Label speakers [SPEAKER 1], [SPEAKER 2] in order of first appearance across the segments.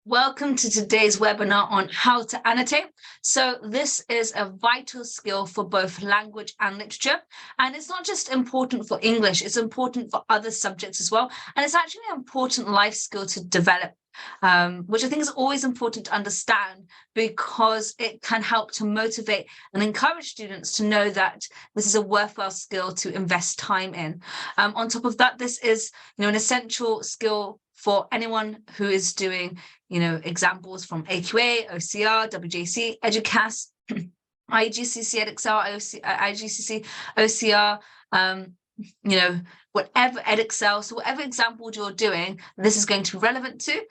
[SPEAKER 1] Welcome to today's webinar on how to annotate. So this is a vital skill for both language and literature. And it's not just important for English, it's important for other subjects as well. And it's actually an important life skill to develop, which I think is always important to understand because it can help to motivate and encourage students to know that this is a worthwhile skill to invest time in. On top of that, this is an essential skill for anyone who is doing examples from AQA, OCR, WJC, EDUCAS, IGCC, EdXL, IGCC, OCR, whatever EdXL, so whatever example you're doing, this is going to be relevant to.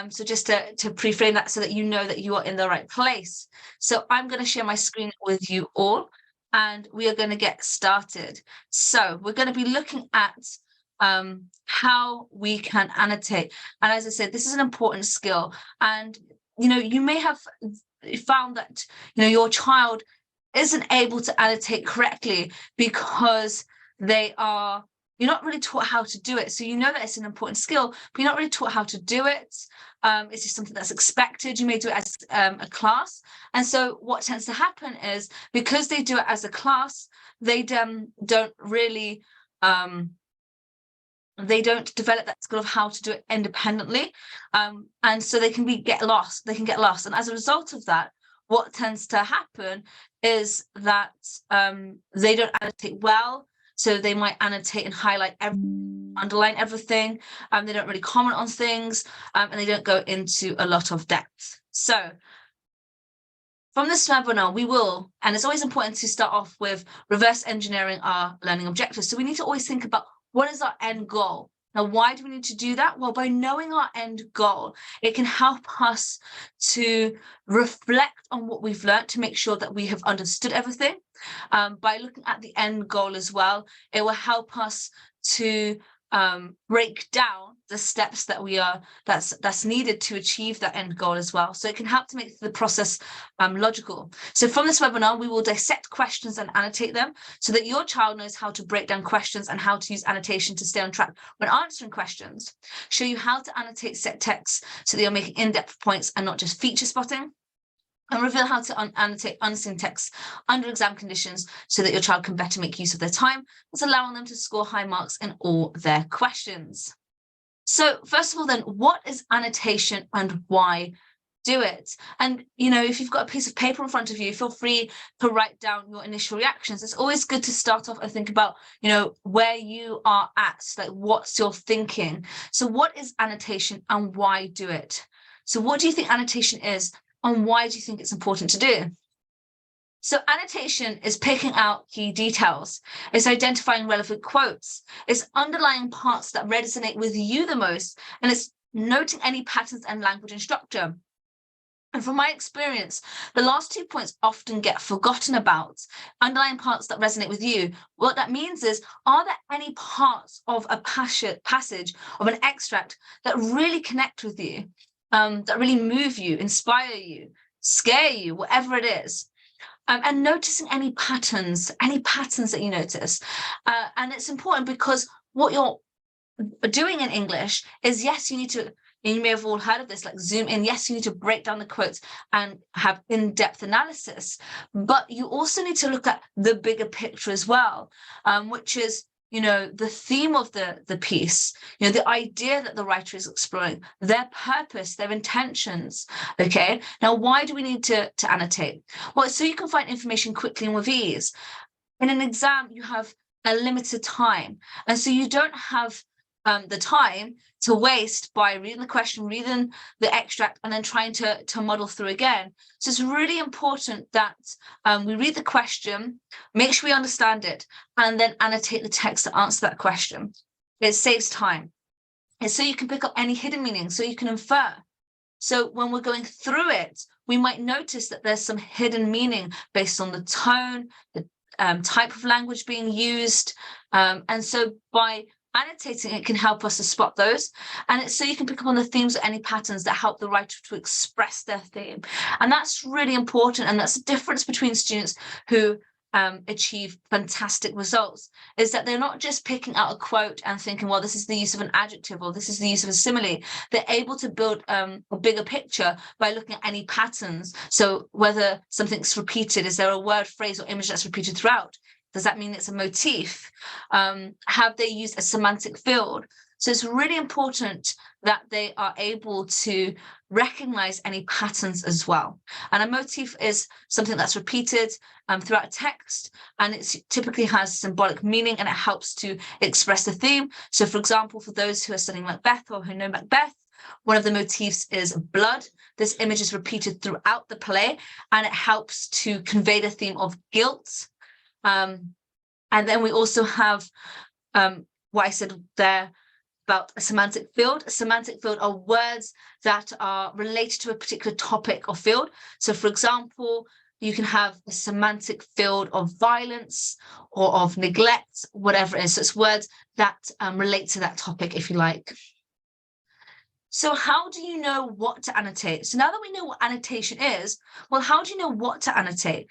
[SPEAKER 1] So just to pre-frame that so that you know that you are in the right place. So I'm going to share my screen with you all, and we are going to get started. So we're going to be looking at how we can annotate. And as I said, this is an important skill. And, you may have found that, your child isn't able to annotate correctly because you're not really taught how to do it. So you know that it's an important skill, but you're not really taught how to do it. It's just something that's expected. You may do it as a class. And so what tends to happen is because they do it as a class, they don't really they don't develop that skill of how to do it independently, and so they can get lost. And as a result of that, what tends to happen is that they don't annotate well. So they might annotate and highlight underline everything. They don't really comment on things, and they don't go into a lot of depth. So from this webinar, we will, and it's always important to start off with reverse engineering our learning objectives. So we need to always think about what is our end goal? Now, why do we need to do that? Well, by knowing our end goal, it can help us to reflect on what we've learned to make sure that we have understood everything. By looking at the end goal as well, it will help us to break down the steps that that's needed to achieve that end goal as well. So it can help to make the process logical. So from this webinar, we will dissect questions and annotate them so that your child knows how to break down questions and how to use annotation to stay on track when answering questions. Show you how to annotate set text so that you're making in-depth points and not just feature spotting. And reveal how to annotate unseen text under exam conditions so that your child can better make use of their time, thus allowing them to score high marks in all their questions. So first of all, then, what is annotation and why do it? And, if you've got a piece of paper in front of you, feel free to write down your initial reactions. It's always good to start off and think about, where you are at, like what's your thinking. So what is annotation and why do it? So what do you think annotation is? And why do you think it's important to do? So annotation is picking out key details. It's identifying relevant quotes. It's underlying parts that resonate with you the most. And it's noting any patterns and language and structure. And from my experience, the last 2 points often get forgotten about. Underlying parts that resonate with you. What that means is, are there any parts of a passage of an extract that really connect with you? That really move you, inspire you, scare you, whatever it is. And noticing any patterns that you notice. And it's important because what you're doing in English is, yes, you need to, and you may have all heard of this, like zoom in. Yes, you need to break down the quotes and have in-depth analysis, but you also need to look at the bigger picture as well, which is, the theme of the piece, the idea that the writer is exploring, their purpose, their intentions. Okay, now why do we need to annotate? Well, so you can find information quickly and with ease. In an exam, you have a limited time, and so you don't have the time to waste by reading the question, reading the extract, and then trying to muddle through again. So it's really important that we read the question, make sure we understand it, and then annotate the text to answer that question. It saves time. And so you can pick up any hidden meaning, so you can infer. So when we're going through it, we might notice that there's some hidden meaning based on the tone, the type of language being used. And so by annotating it can help us to spot those, and it's so you can pick up on the themes or any patterns that help the writer to express their theme. And that's really important, and that's the difference between students who achieve fantastic results is that they're not just picking out a quote and thinking, well, this is the use of an adjective or this is the use of a simile. They're able to build a bigger picture by looking at any patterns. So whether something's repeated, is there a word, phrase, or image that's repeated throughout? Does that mean it's a motif? Have they used a semantic field? So it's really important that they are able to recognize any patterns as well. And a motif is something that's repeated throughout a text, and it typically has symbolic meaning, and it helps to express the theme. So for example, for those who are studying Macbeth or who know Macbeth, one of the motifs is blood. This image is repeated throughout the play, and it helps to convey the theme of guilt. And then we also have what I said there about a semantic field. A semantic field are words that are related to a particular topic or field. So for example, you can have a semantic field of violence or of neglect, whatever it is. So it's words that relate to that topic, if you like. So how do you know what to annotate? So now that we know what annotation is, well, how do you know what to annotate?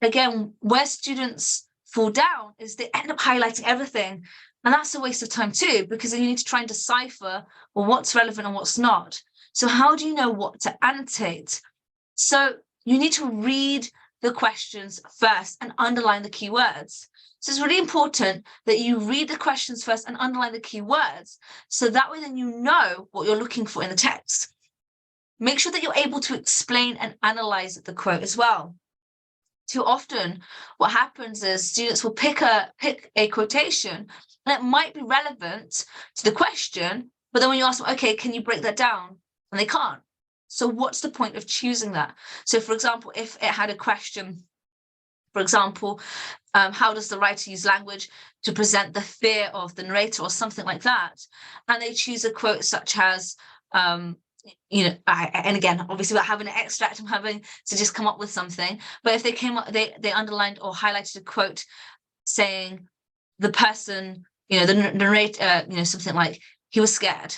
[SPEAKER 1] Again, where students fall down is they end up highlighting everything. And that's a waste of time too, because then you need to try and decipher, well, what's relevant and what's not. So how do you know what to annotate? So you need to read the questions first and underline the keywords. So it's really important that you read the questions first and underline the keywords. So that way then you know what you're looking for in the text. Make sure that you're able to explain and analyze the quote as well. Too often, what happens is students will pick a quotation, and it might be relevant to the question, but then when you ask them, okay, can you break that down? And they can't. So what's the point of choosing that? So for example, if it had a question, for example, how does the writer use language to present the fear of the narrator or something like that? And they choose a quote such as, you know, and again, obviously without having an extract, I'm having to just come up with something. But if they came up, they underlined or highlighted a quote saying the person, you know, the narrator, you know, something like he was scared.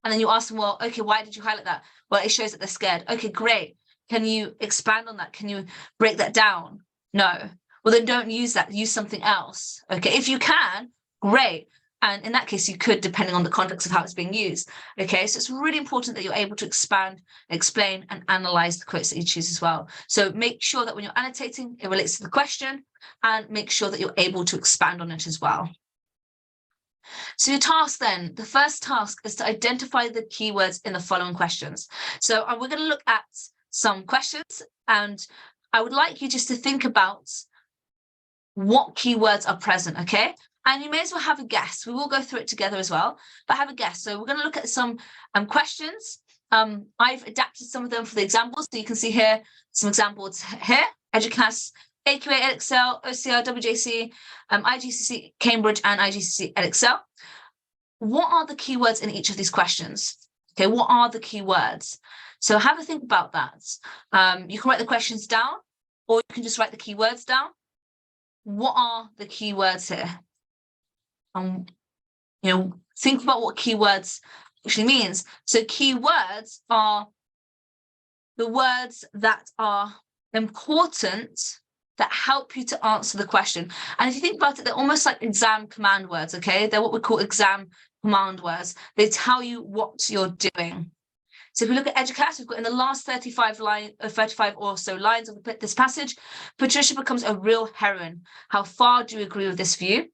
[SPEAKER 1] And then you ask them, well, okay, why did you highlight that? Well, it shows that they're scared. Okay, great. Can you expand on that? Can you break that down? No. Well, then don't use that. Use something else. Okay, if you can, great. And in that case, you could, depending on the context of how it's being used. Okay, so it's really important that you're able to expand, explain, and analyze the quotes that you choose as well. So make sure that when you're annotating, it relates to the question, and make sure that you're able to expand on it as well. So your task then, the first task is to identify the keywords in the following questions. So we're going to look at some questions, and I would like you just to think about what keywords are present, okay? And you may as well have a guess. We will go through it together as well, but have a guess. So we're going to look at some questions. I've adapted some of them for the examples. So you can see here some examples here: EDUCAS, AQA, Excel, OCR, WJC, IGCC, Cambridge, and IGCC, Excel. What are the keywords in each of these questions? Okay, what are the keywords? So have a think about that. You can write the questions down, or you can just write the keywords down. What are the keywords here? You know, think about what keywords actually means. So keywords are the words that are important, that help you to answer the question. And if you think about it, they're almost like exam command words, okay? They're what we call exam command words. They tell you what you're doing. So if we look at EDUCAS, we've got in the last 35 or so lines of this passage, Patricia becomes a real heroine. How far do you agree with this view?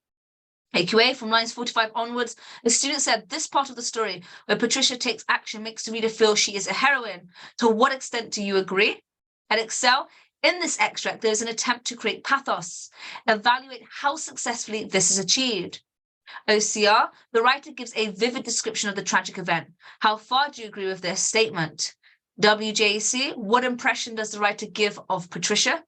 [SPEAKER 1] AQA, from lines 45 onwards, the student said this part of the story where Patricia takes action makes the reader feel she is a heroine. To what extent do you agree? At Excel, in this extract, there's an attempt to create pathos. Evaluate how successfully this is achieved. OCR, the writer gives a vivid description of the tragic event. How far do you agree with this statement? WJC, what impression does the writer give of Patricia?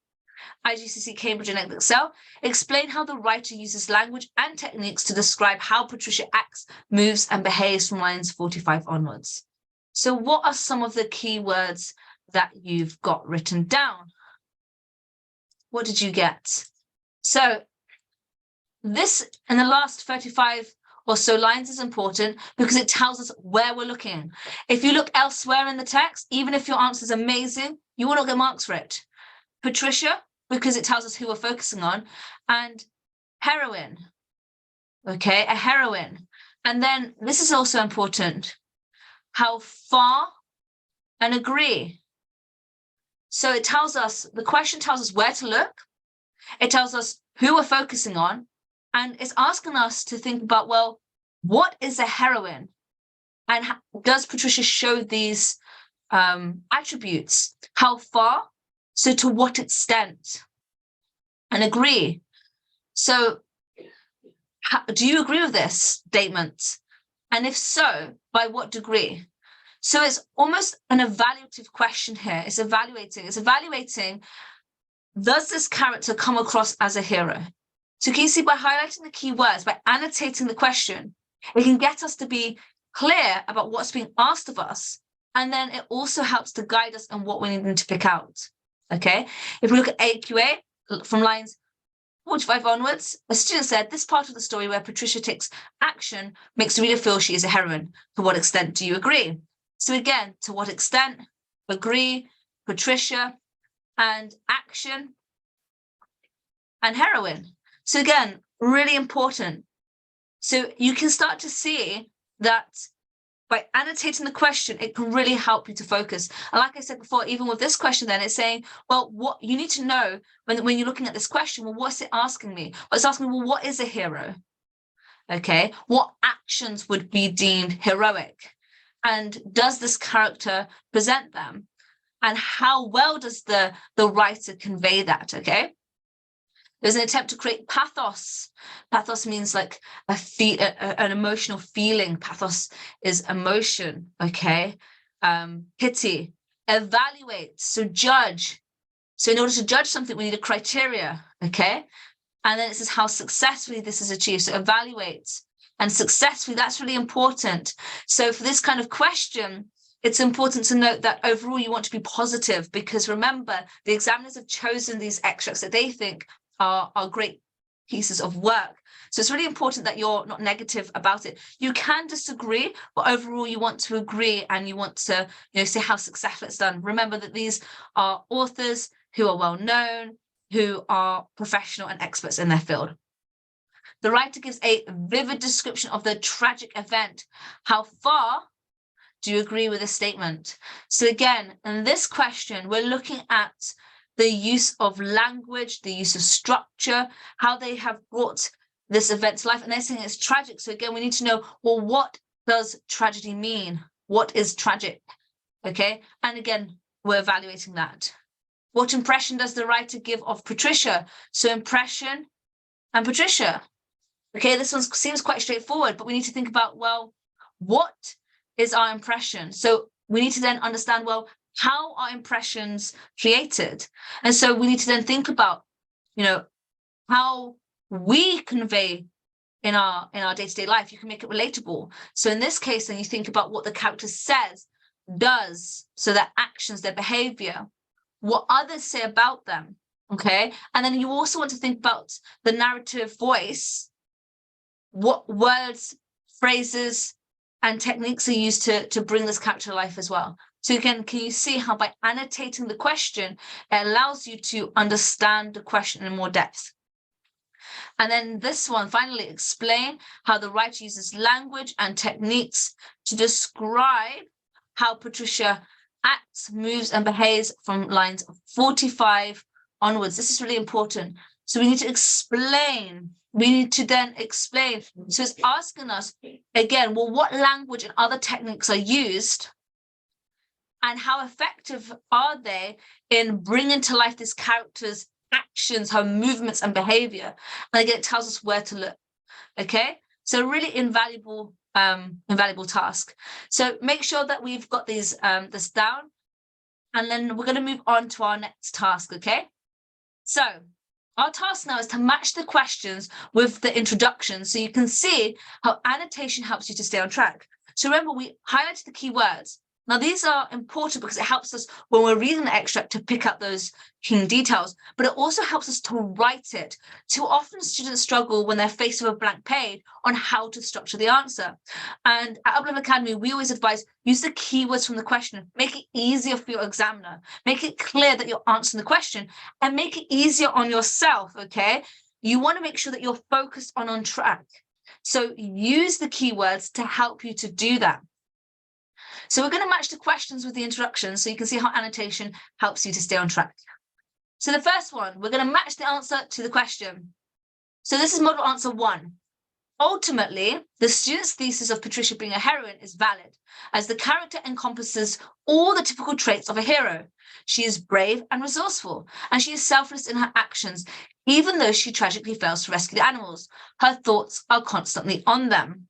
[SPEAKER 1] IGCC, Cambridge, and Excel, explain how the writer uses language and techniques to describe how Patricia acts, moves, and behaves from lines 45 onwards. So what are some of the key words that you've got written down? What did you get? So this in the last 35 or so lines is important because it tells us where we're looking. If you look elsewhere in the text, even if your answer is amazing, you will not get marks for it. Patricia, because it tells us who we're focusing on, and heroine. Okay, a heroine. And then this is also important, how far and agree. So it tells us, the question tells us where to look, it tells us who we're focusing on, and it's asking us to think about, well, what is a heroine? And does Patricia show these attributes? How far? So to what extent? And agree. So do you agree with this statement? And if so, by what degree? So it's almost an evaluative question here. It's evaluating, does this character come across as a hero? So can you see, by highlighting the key words, by annotating the question, it can get us to be clear about what's being asked of us. And then it also helps to guide us on what we need to pick out. Okay. If we look at AQA from lines 45 onwards, a student said, this part of the story where Patricia takes action makes the reader feel she is a heroine. To what extent do you agree? So again, to what extent, agree, Patricia, and action, and heroine. So again, really important. So you can start to see that by annotating the question, it can really help you to focus. And like I said before, even with this question, then it's saying, well, what you need to know when you're looking at this question, well, what's it asking me? Well, it's asking me, well, what is a hero? Okay, what actions would be deemed heroic? And does this character present them? And how well does the writer convey that? Okay. There's an attempt to create pathos. Pathos means like an emotional feeling. Pathos is emotion, okay? Pity. Evaluate, so judge. So in order to judge something, we need a criteria, okay? And then it says how successfully this is achieved. So evaluate and successfully, that's really important. So for this kind of question, it's important to note that overall you want to be positive, because remember, the examiners have chosen these extracts that they think are great pieces of work. So it's really important that you're not negative about it. You can disagree, but overall you want to agree and you want to, say how successful it's done. Remember that these are authors who are well known, who are professional and experts in their field. The writer gives a vivid description of the tragic event. How far do you agree with this statement? So again, in this question, we're looking at the use of language, the use of structure, how they have brought this event to life. And they're saying it's tragic. So again, we need to know, well, what does tragedy mean? What is tragic? Okay. And again, we're evaluating that. What impression does the writer give of Patricia? So impression and Patricia. Okay, this one seems quite straightforward, but we need to think about, well, what is our impression? So we need to then understand, well, how are impressions created? And so we need to then think about, how we convey in our day-to-day life. You can make it relatable. So in this case, then you think about what the character says, does, so their actions, their behavior, what others say about them. Okay. And then you also want to think about the narrative voice, what words, phrases, and techniques are used to bring this character to life as well. So again, can you see how by annotating the question, it allows you to understand the question in more depth? And then this one, finally, explain how the writer uses language and techniques to describe how Patricia acts, moves, and behaves from lines 45 onwards. This is really important. So we need to explain. We need to then explain. So it's asking us, again, well, what language and other techniques are used, and how effective are they in bringing to life this character's actions, her movements and behavior? And again, it tells us where to look. Okay, so really invaluable task. So make sure that we've got these this down, and then we're going to move on to our next task. Okay, so our task now is to match the questions with the introduction, so you can see how annotation helps you to stay on track. So remember, we highlighted the key words. Now, these are important because it helps us when we're reading the extract to pick up those key details, but it also helps us to write it. Too often students struggle when they're faced with a blank page on how to structure the answer. And at Uplevel Academy, we always advise use the keywords from the question, make it easier for your examiner, make it clear that you're answering the question, and make it easier on yourself, okay? You want to make sure that you're focused on track. So use the keywords to help you to do that. So we're going to match the questions with the introductions so you can see how annotation helps you to stay on track. So the first one, we're going to match the answer to the question. So this is model answer 1. Ultimately, the student's thesis of Patricia being a heroine is valid, as the character encompasses all the typical traits of a hero. She is brave and resourceful, and she is selfless in her actions, even though she tragically fails to rescue the animals. Her thoughts are constantly on them.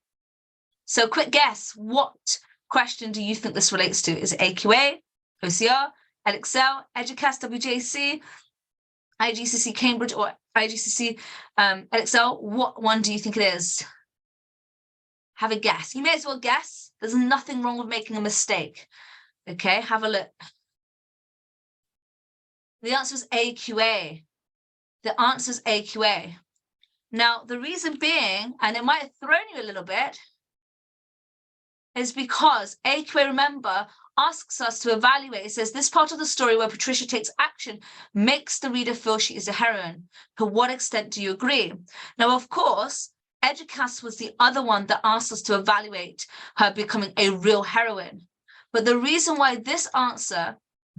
[SPEAKER 1] So quick guess, what question do you think this relates to? Is it AQA, OCR, Edexcel, Educast, WJC, IGCC Cambridge, or IGCC Edexcel? What one do you think it is? Have a guess. You may as well guess. There's nothing wrong with making a mistake. Okay, have a look. The answer is AQA. The answer is AQA. Now, the reason being, and it might have thrown you a little bit, is because AQA, remember, asks us to evaluate. It says, this part of the story where Patricia takes action makes the reader feel she is a heroine. To what extent do you agree? Now, of course, Educast was the other one that asked us to evaluate her becoming a real heroine. But the reason why this answer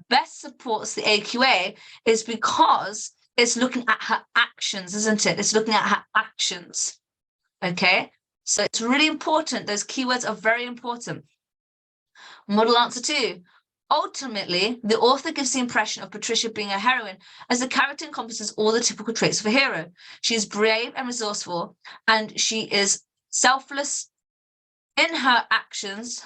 [SPEAKER 1] best supports the AQA is because it's looking at her actions, isn't it? It's looking at her actions, okay? So it's really important. Those keywords are very important. Model answer 2. Ultimately, the author gives the impression of Patricia being a heroine as the character encompasses all the typical traits of a hero. She is brave and resourceful, and she is selfless in her actions.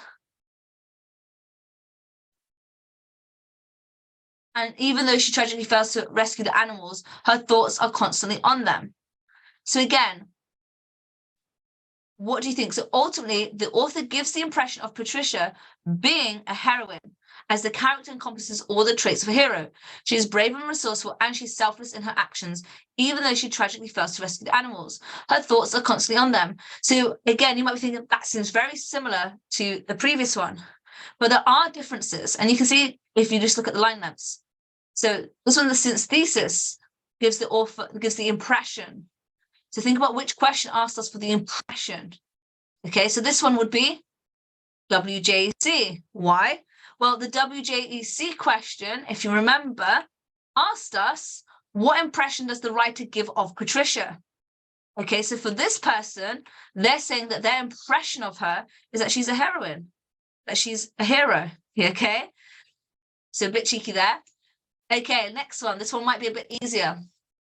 [SPEAKER 1] And even though she tragically fails to rescue the animals, her thoughts are constantly on them. So again, what do you think? So ultimately, the author gives the impression of Patricia being a heroine, as the character encompasses all the traits of a hero. She is brave and resourceful, and she's selfless in her actions, even though she tragically fails to rescue the animals. Her thoughts are constantly on them. So again, you might be thinking that seems very similar to the previous one, but there are differences. And you can see if you just look at the line lengths. So this one, the student's thesis, gives the impression. So think about which question asked us for the impression. Okay, so this one would be WJEC. Why? Well, the WJEC question, if you remember, asked us, what impression does the writer give of Patricia? Okay, so for this person, they're saying that their impression of her is that she's a heroine, that she's a hero. Okay, so a bit cheeky there. Okay, next one. This one might be a bit easier.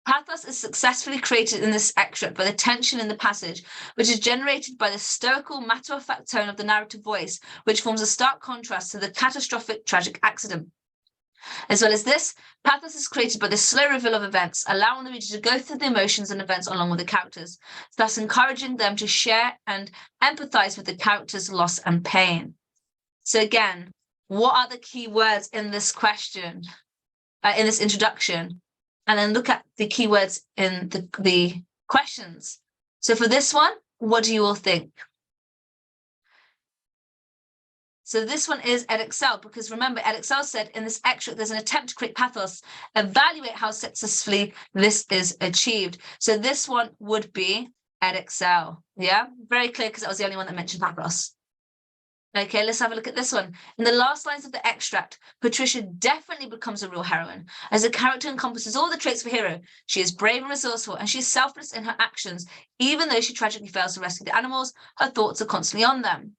[SPEAKER 1] Pathos is successfully created in this extract by the tension in the passage, which is generated by the stoical, matter-of-fact tone of the narrative voice, which forms a stark contrast to the catastrophic, tragic accident. As well as this, pathos is created by the slow reveal of events, allowing the reader to go through the emotions and events along with the characters, thus encouraging them to share and empathize with the characters' loss and pain. So again, what are the key words in this question? In this introduction, and then look at the keywords in the questions. So for this one, what do you all think? So this one is Edexcel, because remember, Edexcel said in this extract, there's an attempt to create pathos, evaluate how successfully this is achieved. So this one would be Edexcel. Yeah, very clear, because that was the only one that mentioned pathos. Okay, let's have a look at this one. In the last lines of the extract, Patricia definitely becomes a real heroine, as the character encompasses all the traits of a hero. She is brave and resourceful, and she's selfless in her actions. Even though she tragically fails to rescue the animals, her thoughts are constantly on them.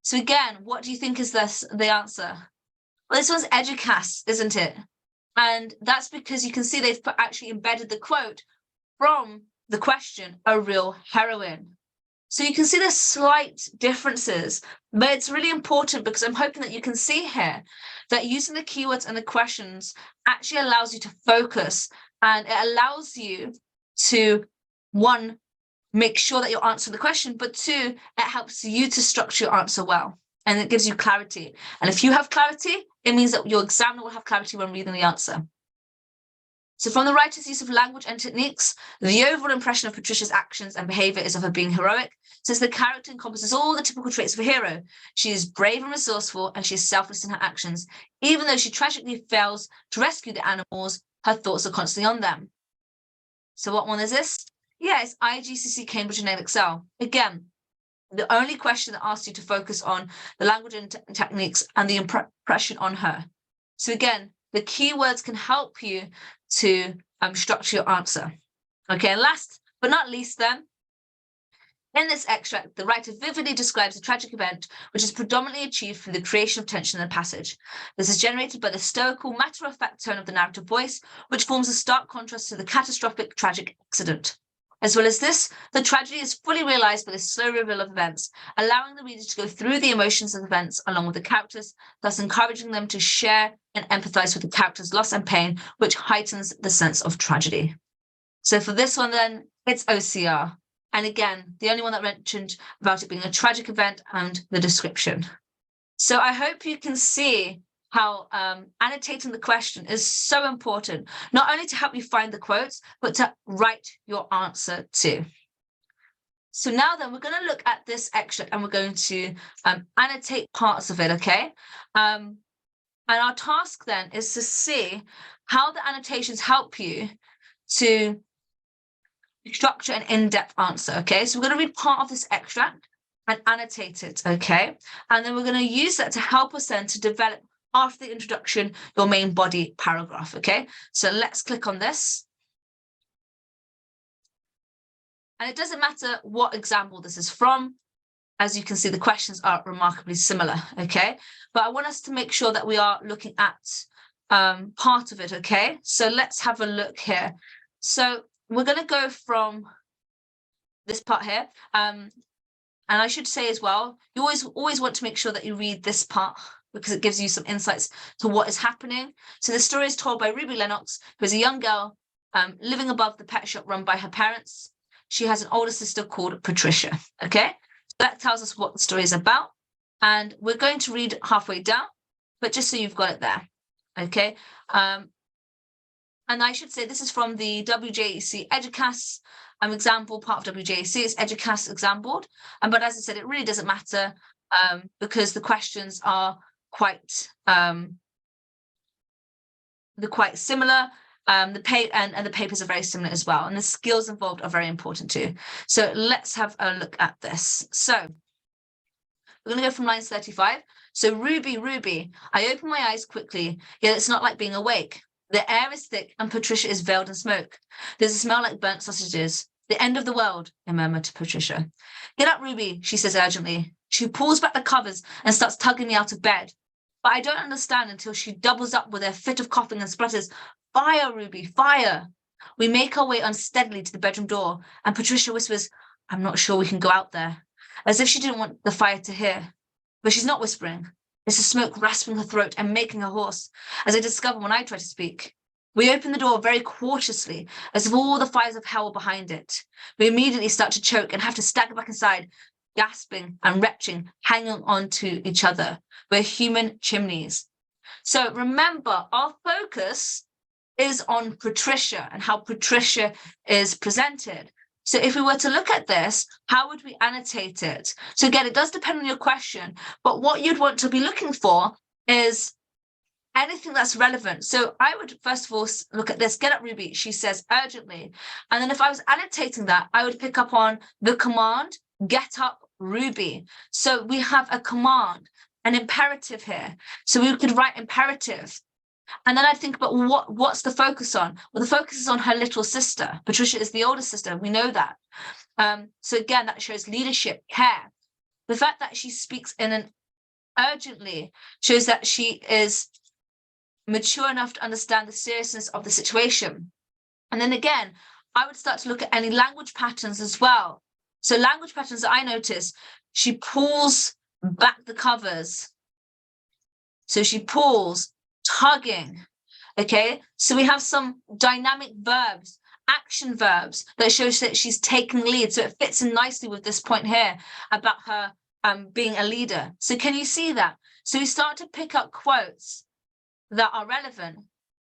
[SPEAKER 1] So again, what do you think is the answer? Well, this one's Educast, isn't it? And that's because you can see they've actually embedded the quote from the question, a real heroine. So you can see there's slight differences, but it's really important because I'm hoping that you can see here that using the keywords and the questions actually allows you to focus, and it allows you to, one, make sure that you're answering the question, but two, it helps you to structure your answer well. and it gives you clarity. And if you have clarity, it means that your examiner will have clarity when reading the answer. So from the writer's use of language and techniques, the overall impression of Patricia's actions and behavior is of her being heroic, since the character encompasses all the typical traits of a hero. She is brave and resourceful, and she is selfless in her actions. Even though she tragically fails to rescue the animals, her thoughts are constantly on them. So what one is this? Yeah, it's IGCSE Cambridge and Excel. Again, the only question that asks you to focus on the language and techniques and the impression on her. So again, the keywords can help you to structure your answer. Okay, and last but not least then, in this extract, the writer vividly describes a tragic event which is predominantly achieved through the creation of tension in the passage. This is generated by the stoical, matter-of-fact tone of the narrative voice, which forms a stark contrast to the catastrophic, tragic accident. As well as this, the tragedy is fully realized by the slow reveal of events, allowing the reader to go through the emotions of events along with the characters, thus encouraging them to share and empathize with the characters' loss and pain, which heightens the sense of tragedy. So for this one then, it's OCR. And again, the only one that mentioned about it being a tragic event and the description. So I hope you can see how annotating the question is so important, not only to help you find the quotes, but to write your answer too. So now then, we're going to look at this extract and we're going to annotate parts of it, okay? And our task then is to see how the annotations help you to structure an in-depth answer, okay? So we're going to read part of this extract and annotate it, okay? And then we're going to use that to help us then to develop, after the introduction, your main body paragraph, okay? So let's click on this. And it doesn't matter what example this is from. As you can see, the questions are remarkably similar, okay? But I want us to make sure that we are looking at part of it, okay? So let's have a look here. So we're going to go from this part here. And I should say as well, you always want to make sure that you read this part because it gives you some insights to what is happening. So the story is told by Ruby Lennox, who is a young girl living above the pet shop run by her parents. She has an older sister called Patricia, okay? That tells us what the story is about. And we're going to read halfway down, but just so you've got it there, okay? And I should say this is from the WJEC Educast example, part of WJEC. It's Educast exampled. But as I said, it really doesn't matter because the questions are quite similar. The papers are very similar as well, and the skills involved are very important too. So let's have a look at this. So we're going to go from lines 35. So Ruby, I open my eyes quickly, yet it's not like being awake. The air is thick and Patricia is veiled in smoke. There's a smell like burnt sausages. The end of the world, I murmur to Patricia. Get up, Ruby, she says urgently. She pulls back the covers and starts tugging me out of bed. But I don't understand until she doubles up with a fit of coughing and splutters. Fire, Ruby, fire. We make our way unsteadily to the bedroom door, and Patricia whispers, I'm not sure we can go out there, as if she didn't want the fire to hear. But she's not whispering. It's the smoke rasping her throat and making her hoarse, as I discover when I try to speak. We open the door very cautiously, as if all the fires of hell were behind it. We immediately start to choke and have to stagger back inside, gasping and retching, hanging on to each other. We're human chimneys. So remember, our focus is on Patricia and how Patricia is presented. So if we were to look at this, how would we annotate it? So again, it does depend on your question, but what you'd want to be looking for is anything that's relevant. So I would first of all look at this, get up, Ruby, she says urgently. And then if I was annotating that, I would pick up on the command, get up, Ruby. So we have a command, an imperative here. So we could write imperative. And then I think about what's the focus on? Well, the focus is on her little sister. Patricia is the older sister. We know that. So again, that shows leadership, care. The fact that she speaks in an urgently shows that she is mature enough to understand the seriousness of the situation. And then again, I would start to look at any language patterns as well. So language patterns that I notice, she pulls back the covers. So she pulls, tugging, okay? So we have some dynamic verbs, action verbs that shows that she's taking lead. So it fits in nicely with this point here about her being a leader. So can you see that? So we start to pick up quotes that are relevant.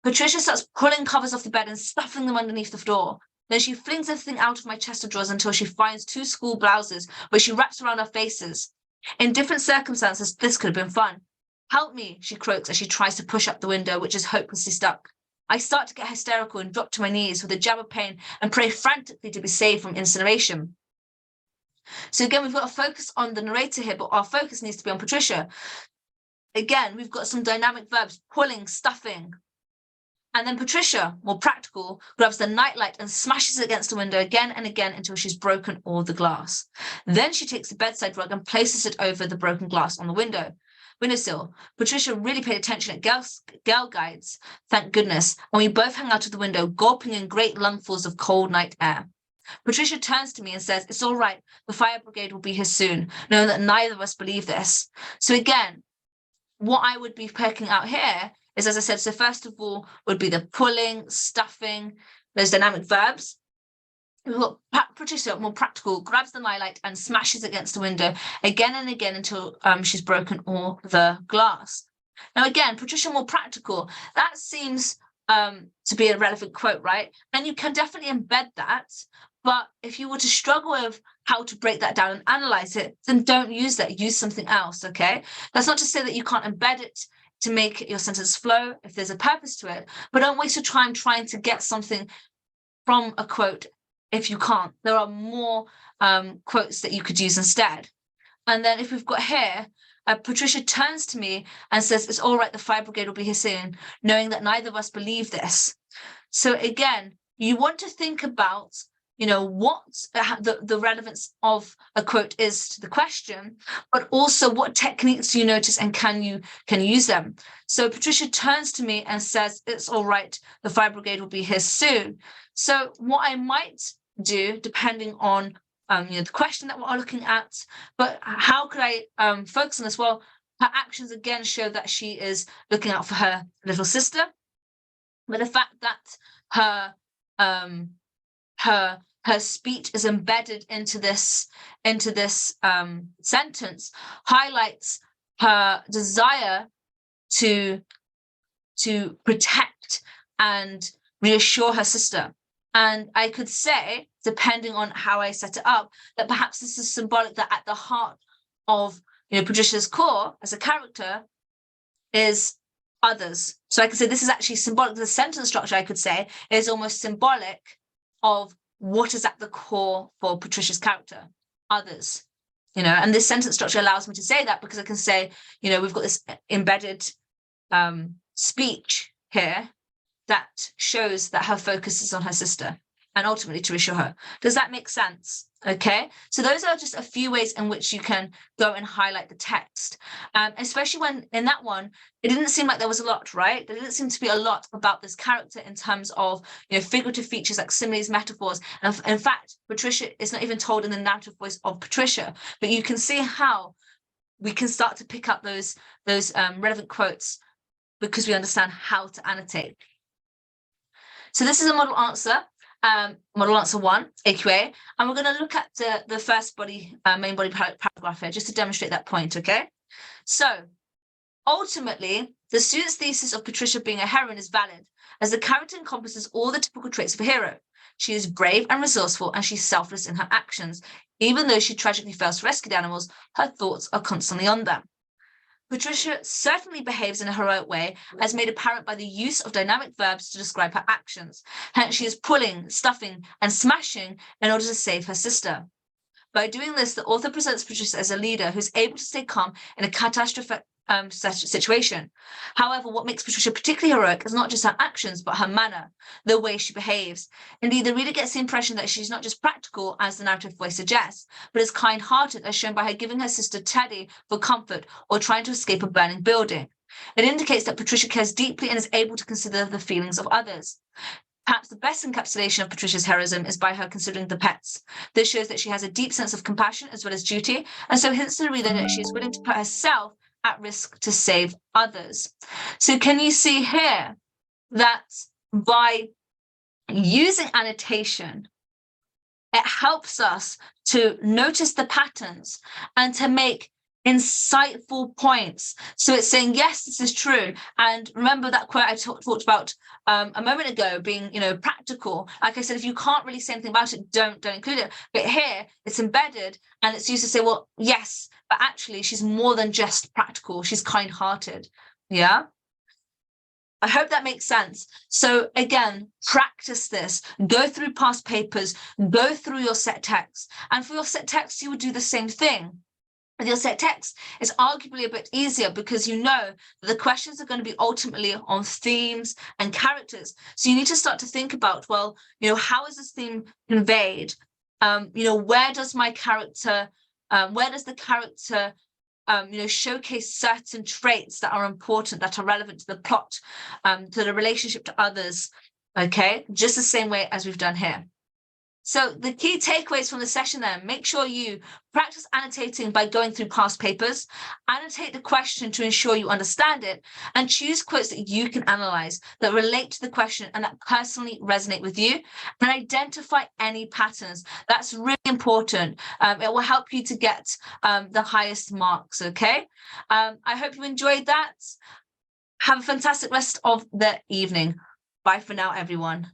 [SPEAKER 1] Patricia starts pulling covers off the bed and stuffing them underneath the door. Then she flings everything out of my chest of drawers until she finds 2 school blouses, which she wraps around our faces. In different circumstances, this could have been fun. Help me, she croaks as she tries to push up the window, which is hopelessly stuck. I start to get hysterical and drop to my knees with a jab of pain and pray frantically to be saved from incineration. So again, we've got to focus on the narrator here, but our focus needs to be on Patricia. Again, we've got some dynamic verbs, pulling, stuffing. And then Patricia, more practical, grabs the nightlight and smashes it against the window again and again until she's broken all the glass. Then she takes the bedside rug and places it over the broken glass on the windowsill. Patricia really paid attention at Girl Guides, thank goodness, and we both hang out of the window, gulping in great lungfuls of cold night air. Patricia turns to me and says, "It's all right, the fire brigade will be here soon," knowing that neither of us believe this. So again, what I would be picking out here is, as I said, so first of all would be the pulling, stuffing, those dynamic verbs. We've got Patricia, more practical, grabs the nightlight and smashes against the window again and again until she's broken all the glass. Now again, Patricia, more practical, that seems to be a relevant quote, right? And you can definitely embed that. But if you were to struggle with how to break that down and analyze it, then don't use that. Use something else, okay? That's not to say that you can't embed it to make your sentence flow if there's a purpose to it, but don't waste your time trying to get something from a quote if you can't. There are more quotes that you could use instead. And then if we've got here, Patricia turns to me and says, "It's all right, the fire brigade will be here soon," knowing that neither of us believe this. So again, you want to think about what the relevance of a quote is to the question, but also what techniques do you notice and can you use them. So Patricia turns to me and says, "It's all right, the fire brigade will be here soon." So what I might do, depending on the question that we're looking at, but how could I focus on this? Well, her actions again show that she is looking out for her little sister, but the fact that her speech is embedded into this sentence highlights her desire to protect and reassure her sister. And I could say, depending on how I set it up, that perhaps this is symbolic that at the heart of Patricia's core as a character is others. So I could say this is actually symbolic. The sentence structure, I could say, is almost symbolic of what is at the core for Patricia's character, others. And this sentence structure allows me to say that because I can say, we've got this embedded speech here that shows that her focus is on her sister and ultimately to reassure her. Does that make sense? Okay, so those are just a few ways in which you can go and highlight the text, especially when in that one, it didn't seem like there was a lot, right? There didn't seem to be a lot about this character in terms of figurative features like similes, metaphors. And in fact, Patricia is not even told in the narrative voice of Patricia, but you can see how we can start to pick up those relevant quotes because we understand how to annotate. So this is a model answer. Model answer 1, AQA, and we're going to look at the first main body paragraph here just to demonstrate that point, okay? So ultimately, the student's thesis of Patricia being a heroine is valid, as the character encompasses all the typical traits of a hero. She is brave and resourceful, and she's selfless in her actions. Even though she tragically fails to rescue the animals, her thoughts are constantly on them. Patricia certainly behaves in a heroic way, as made apparent by the use of dynamic verbs to describe her actions. Hence, she is pulling, stuffing, and smashing in order to save her sister. By doing this, the author presents Patricia as a leader who's able to stay calm in a catastrophic situation. However, what makes Patricia particularly heroic is not just her actions, but her manner, the way she behaves. Indeed, the reader gets the impression that she's not just practical, as the narrative voice suggests, but is kind-hearted, as shown by her giving her sister Teddy for comfort or trying to escape a burning building. It indicates that Patricia cares deeply and is able to consider the feelings of others. Perhaps the best encapsulation of Patricia's heroism is by her considering the pets. This shows that she has a deep sense of compassion as well as duty, and so hints to the reader that she is willing to put herself at risk to save others. So can you see here that by using annotation, It helps us to notice the patterns and to make insightful points. So it's saying, yes, this is true. And remember that quote I talked about a moment ago being, practical. Like I said, if you can't really say anything about it, don't include it. But here it's embedded and it's used to say, well, yes, but actually she's more than just practical. She's kind-hearted. Yeah. I hope that makes sense. So again, practice this. Go through past papers, go through your set text. And for your set text, you would do the same thing. With your set text, it's arguably a bit easier because you know that the questions are going to be ultimately on themes and characters. So you need to start to think about, well, how is this theme conveyed? Where does my character, where does the character showcase certain traits that are important, that are relevant to the plot, to the relationship to others, okay? Just the same way as we've done here. So the key takeaways from the session then, make sure you practice annotating by going through past papers, annotate the question to ensure you understand it, and choose quotes that you can analyze, that relate to the question and that personally resonate with you, and identify any patterns. That's really important. It will help you to get the highest marks, okay? I hope you enjoyed that. Have a fantastic rest of the evening. Bye for now, everyone.